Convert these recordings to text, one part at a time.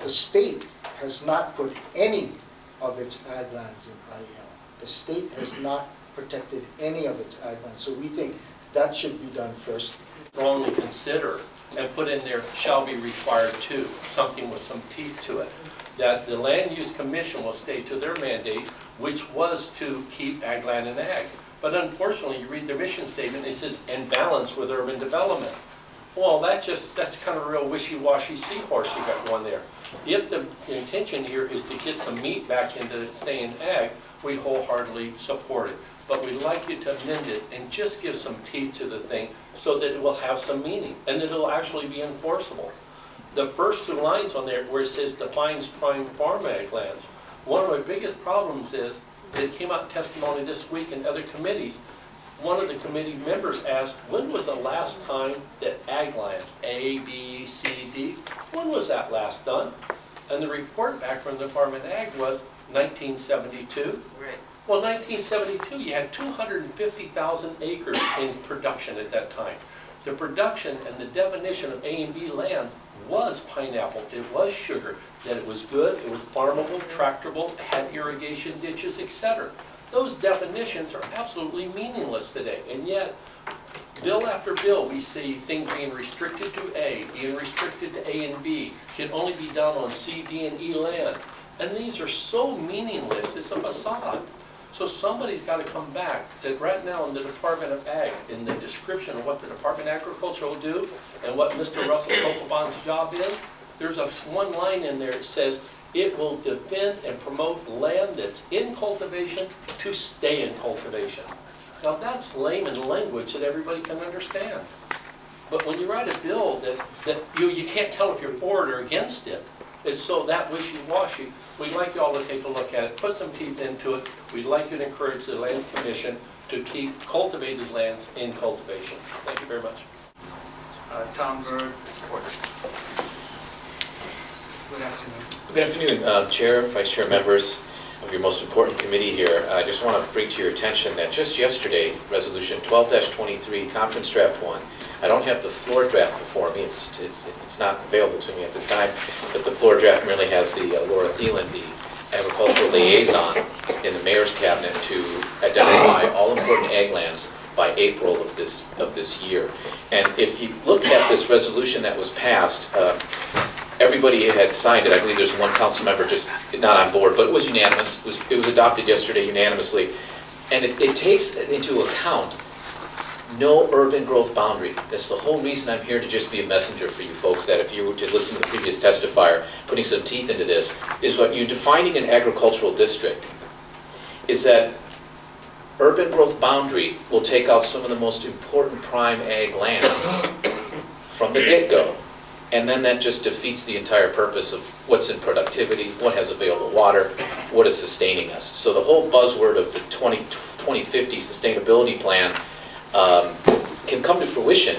the state has not put any of its ag lands in IEL. The state has not protected any of its ag lands. So we think that should be done first. Only consider and put in there shall be required to, something with some teeth to it. That the Land Use Commission will stay to their mandate, which was to keep ag land and ag. But unfortunately, you read the mission statement, it says, "in balance with urban development." Well, that's kind of a real wishy-washy seahorse you got going there. If the intention here is to get some meat back into staying ag, we wholeheartedly support it. But we'd like you to amend it and just give some teeth to the thing so that it will have some meaning and that it'll actually be enforceable. The first two lines on there where it says defines prime farm ag lands, one of my biggest problems is that it came out in testimony this week in other committees. One of the committee members asked, when was the last time that ag land, A, B, C, D, when was that last done? And the report back from the Department of Ag was 1972. Right. Well, 1972, you had 250,000 acres in production at that time. The production and the definition of A and B land was pineapple, it was sugar, that it was good, it was farmable, tractable, had irrigation ditches, etc. Those definitions are absolutely meaningless today, and yet, bill after bill, we see things being restricted to A, being restricted to A and B, can only be done on C, D, and E land. And these are so meaningless, it's a facade. So somebody's got to come back, that right now in the Department of Ag, in the description of what the Department of Agriculture will do, and what Mr. Russell Kokobon's job is, there's one line in there that says, it will defend and promote land that's in cultivation to stay in cultivation. Now that's layman language that everybody can understand. But when you write a bill that you can't tell if you're for it or against it, it's so that wishy-washy. We'd like you all to take a look at it, put some teeth into it. We'd like you to encourage the Land Commission to keep cultivated lands in cultivation. Thank you very much. Tom Bird, supporters. Good afternoon. Good afternoon, Chair, Vice Chair, members of your most important committee here. I just want to bring to your attention that just yesterday, Resolution 12-23, Conference Draft 1, I don't have the floor draft before me, it's not available to me at this time, but the floor draft merely has the Laura Thielen, the Agricultural Liaison in the Mayor's Cabinet to identify all important ag lands by April of this year. And if you look at this resolution that was passed, everybody had signed it. I believe there's one council member just not on board, but it was unanimous. It was adopted yesterday unanimously. And it takes into account no urban growth boundary. That's the whole reason I'm here, to just be a messenger for you folks, that if you were to listen to the previous testifier, putting some teeth into this, is what you're defining an agricultural district, is that urban growth boundary will take out some of the most important prime ag lands from the get-go. And then that just defeats the entire purpose of what's in productivity, what has available water, what is sustaining us. So the whole buzzword of the 2050 sustainability plan can come to fruition,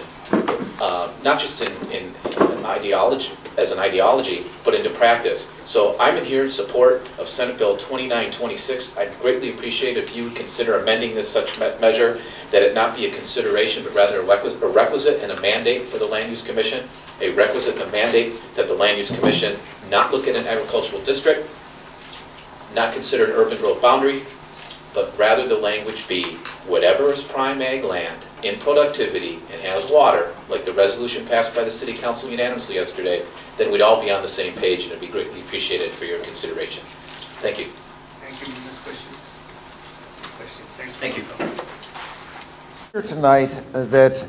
not just in an ideology, as an ideology, but into practice. So I'm in here in support of Senate Bill 2926. I'd greatly appreciate if you would consider amending this such measure that it not be a consideration, but rather a requisite and a mandate for the Land Use Commission, a requisite and a mandate that the Land Use Commission not look at an agricultural district, not consider an urban growth boundary, but rather the language be whatever is prime ag land in productivity and has water, like the resolution passed by the City Council unanimously yesterday, then we'd all be on the same page, and it'd be greatly appreciated for your consideration. Thank you. Thank you. Ms. Questions? Thank you. Here tonight that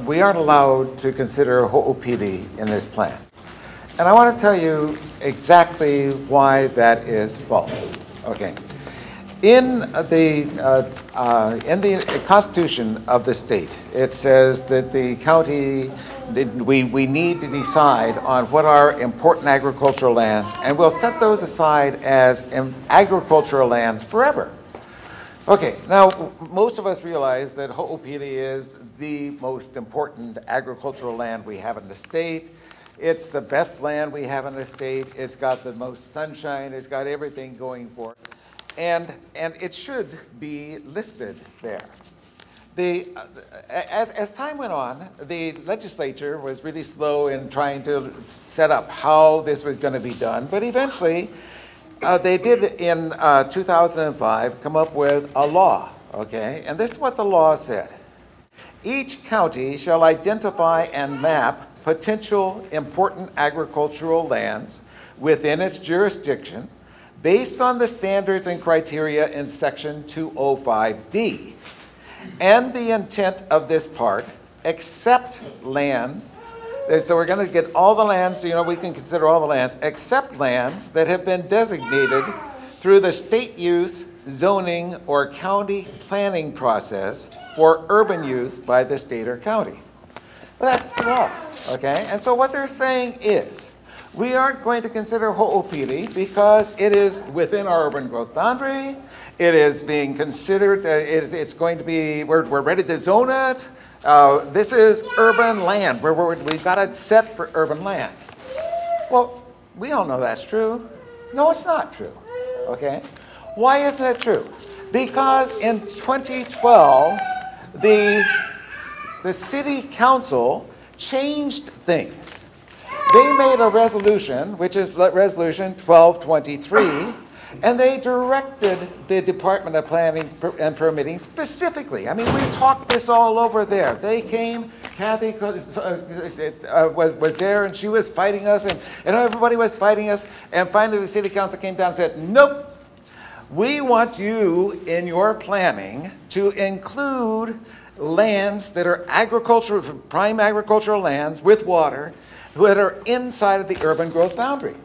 we aren't allowed to consider Hoopili in this plan. And I want to tell you exactly why that is false. Okay. In the Constitution of the state, it says that the county, we need to decide on what are important agricultural lands, and we'll set those aside as agricultural lands forever. Okay, now most of us realize that Hoopili is the most important agricultural land we have in the state. It's the best land we have in the state. It's got the most sunshine. It's got everything going for it. And it should be listed there. as time went on, the legislature was really slow in trying to set up how this was going to be done, but eventually they did in 2005 come up with a law, okay? And this is what the law said. Each county shall identify and map potential important agricultural lands within its jurisdiction based on the standards and criteria in Section 205D. And the intent of this part, except lands, so we're going to get all the lands, so, we can consider all the lands, except lands that have been designated through the state use, zoning, or county planning process for urban use by the state or county. Well, that's the law, okay? And so what they're saying is, we aren't going to consider Hoopili because it is within our urban growth boundary. It is being considered, it's going to be, we're ready to zone it. This is urban land. We've got it set for urban land. Well, we all know that's true. No, it's not true, okay? Why isn't it true? Because in 2012, the city council changed things. They made a resolution, which is Resolution 1223, and they directed the Department of Planning and Permitting specifically. I mean, we talked this all over there. They came, Kathy was there, and she was fighting us, and everybody was fighting us, and finally the city council came down and said, nope, we want you in your planning to include lands that are agricultural, prime agricultural lands with water that are inside of the urban growth boundary.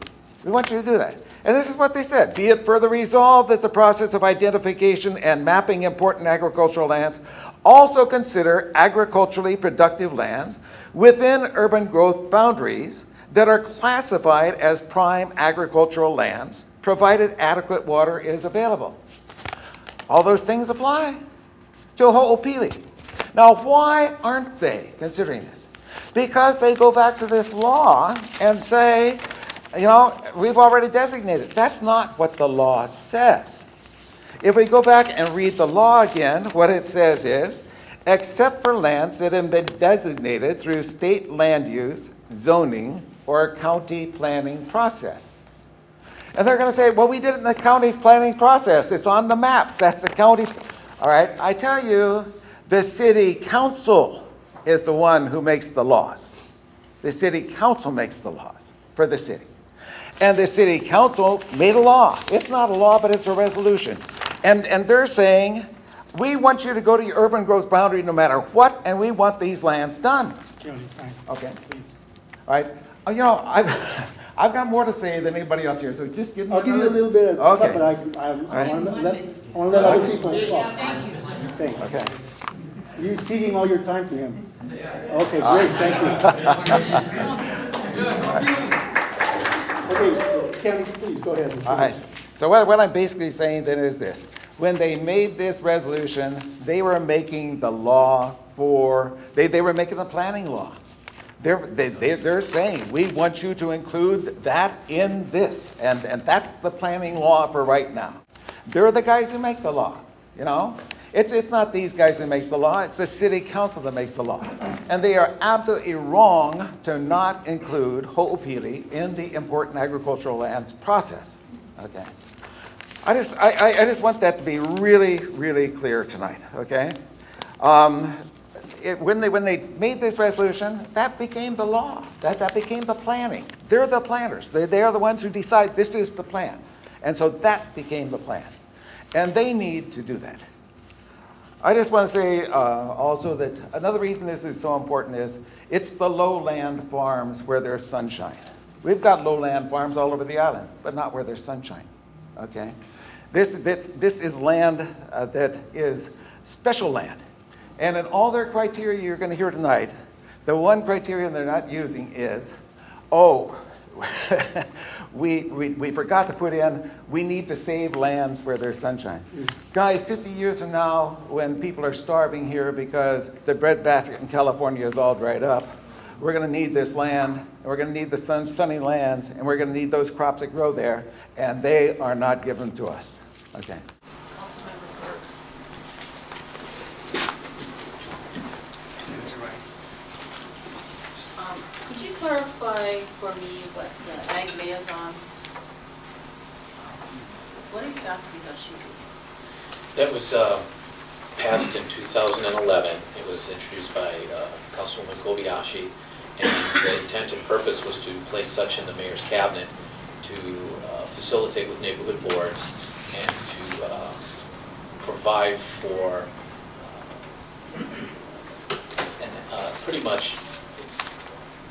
We want you to do that. And this is what they said. Be it further resolved that the process of identification and mapping important agricultural lands also consider agriculturally productive lands within urban growth boundaries that are classified as prime agricultural lands, provided adequate water is available. All those things apply to Hoopili. Now, why aren't they considering this? Because they go back to this law and say, we've already designated. That's not what the law says. If we go back and read the law again, what it says is, except for lands that have been designated through state land use, zoning, or county planning process. And they're going to say, well, we did it in the county planning process. It's on the maps. That's the county. All right, I tell you, the city council is the one who makes the laws. The city council makes the laws for the city. And the city council made a law. It's not a law, but it's a resolution. And they're saying, we want you to go to your urban growth boundary no matter what, and we want these lands done. Okay. Please. All right. I've got more to say than anybody else here, so just give me I'll give you a little bit of, okay. but I want to let other people talk. Thank you. Okay. You're ceding all your time to him. Okay, great, thank you. Okay, Kevin, please, go ahead. All right. So what I'm basically saying then is this. When they made this resolution, they were making the law for, they were making the planning law. They're saying, we want you to include that in this. And that's the planning law for right now. They're the guys who make the law, It's not these guys who make the law, it's the city council that makes the law. And they are absolutely wrong to not include Hoopili in the important agricultural lands process. Okay. I just want that to be really, really clear tonight, okay? When they made this resolution, that became the law. That became the planning. They're the planners. They are the ones who decide this is the plan. And so that became the plan. And they need to do that. I just want to say also that another reason this is so important is it's the lowland farms where there's sunshine. We've got lowland farms all over the island, but not where there's sunshine, okay? This is land that is special land. And in all their criteria you're going to hear tonight, the one criterion they're not using is, we forgot to put in, we need to save lands where there's sunshine. Guys, 50 years from now, when people are starving here because the breadbasket in California is all dried up, we're going to need this land, and we're going to need the sunny lands, and we're going to need those crops that grow there, and they are not given to us. Okay. clarify for me what the ag liaisons, what exactly does she do? That was passed in 2011. It was introduced by Councilwoman Kobayashi, and the intent and purpose was to place such in the mayor's cabinet to facilitate with neighborhood boards and to provide for pretty much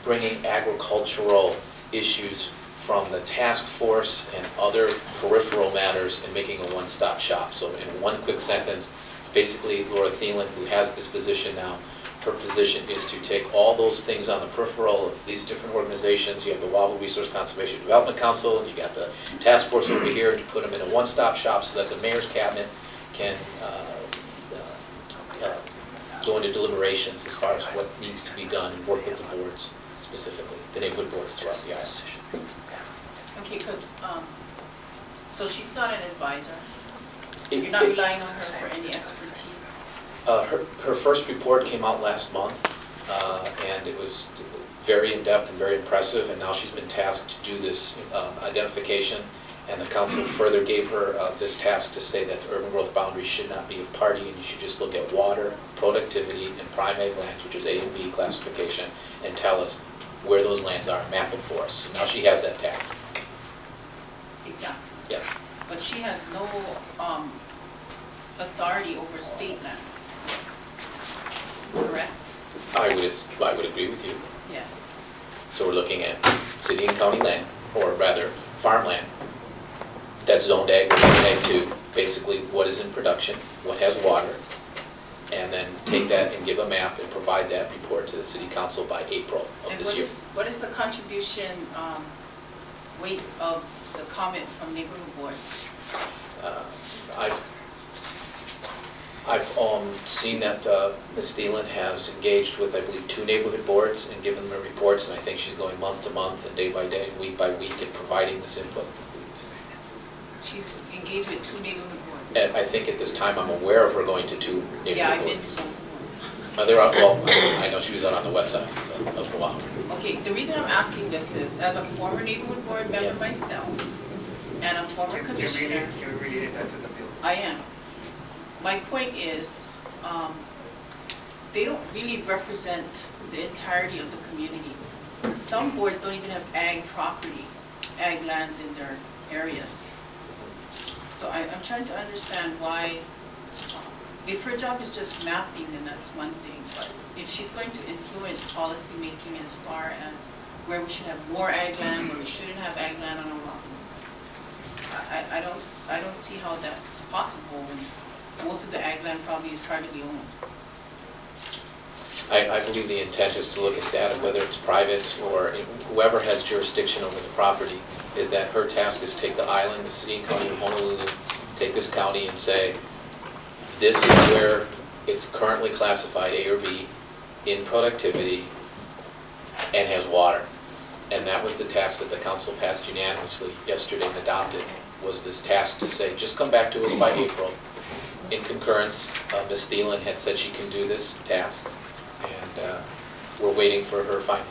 bringing agricultural issues from the task force and other peripheral matters and making a one-stop shop. So in one quick sentence, basically Laura Thielen, who has this position now, her position is to take all those things on the peripheral of these different organizations. You have the Wallah Resource Conservation Development Council, and you got the task force over here, to put them in a one-stop shop so that the mayor's cabinet can go into deliberations as far as what needs to be done and work with the boards, specifically the neighborhood boards throughout the island. Okay, because, so she's not an advisor? You're not relying on her for any expertise? Her first report came out last month, and it was very in-depth and very impressive, and now she's been tasked to do this identification, and the council further gave her this task to say that the urban growth boundaries should not be of party, and you should just look at water, productivity, and prime ag lands, which is A and B classification, and tell us where those lands are, map it for us. So now she has that task. Exactly. Yeah. But she has no authority over state lands, correct? I would agree with you. Yes. So we're looking at city and county land, or rather farmland, that's zoned ag 1 and ag 2, basically what is in production, what has water, and then take that and give a map and provide that report to the city council by April of this year. What is the contribution weight of the comment from neighborhood boards? I've seen that Ms. Thielen has engaged with, I believe, 2 neighborhood boards and given them reports, and I think she's going month to month and day by day, week by week, and providing this input. She's engaged with 2 neighborhood boards? And I think at this time I'm aware of her going to 2 neighborhood boards. Yeah, I've been to both of them. They're out, well, I know she was out on the west side of the Wallah. Okay, the reason I'm asking this is, as a former neighborhood board member myself, and a former commissioner. Can we relate that to the bill? I am. My point is, they don't really represent the entirety of the community. Some boards don't even have ag property, ag lands in their areas. So I'm trying to understand why, if her job is just mapping, then that's one thing. But if she's going to influence policy making as far as where we should have more ag land, where we shouldn't have ag land on a lot, I don't see how that's possible when most of the ag land probably is privately owned. I believe the intent is to look at that, and whether it's private or whoever has jurisdiction over the property, is that her task is to take the island, the city and county of Honolulu, take this county and say, this is where it's currently classified A or B in productivity and has water. And that was the task that the council passed unanimously yesterday and adopted, was this task to say, just come back to us by April. In concurrence, Ms. Thielen had said she can do this task, and we're waiting for her findings.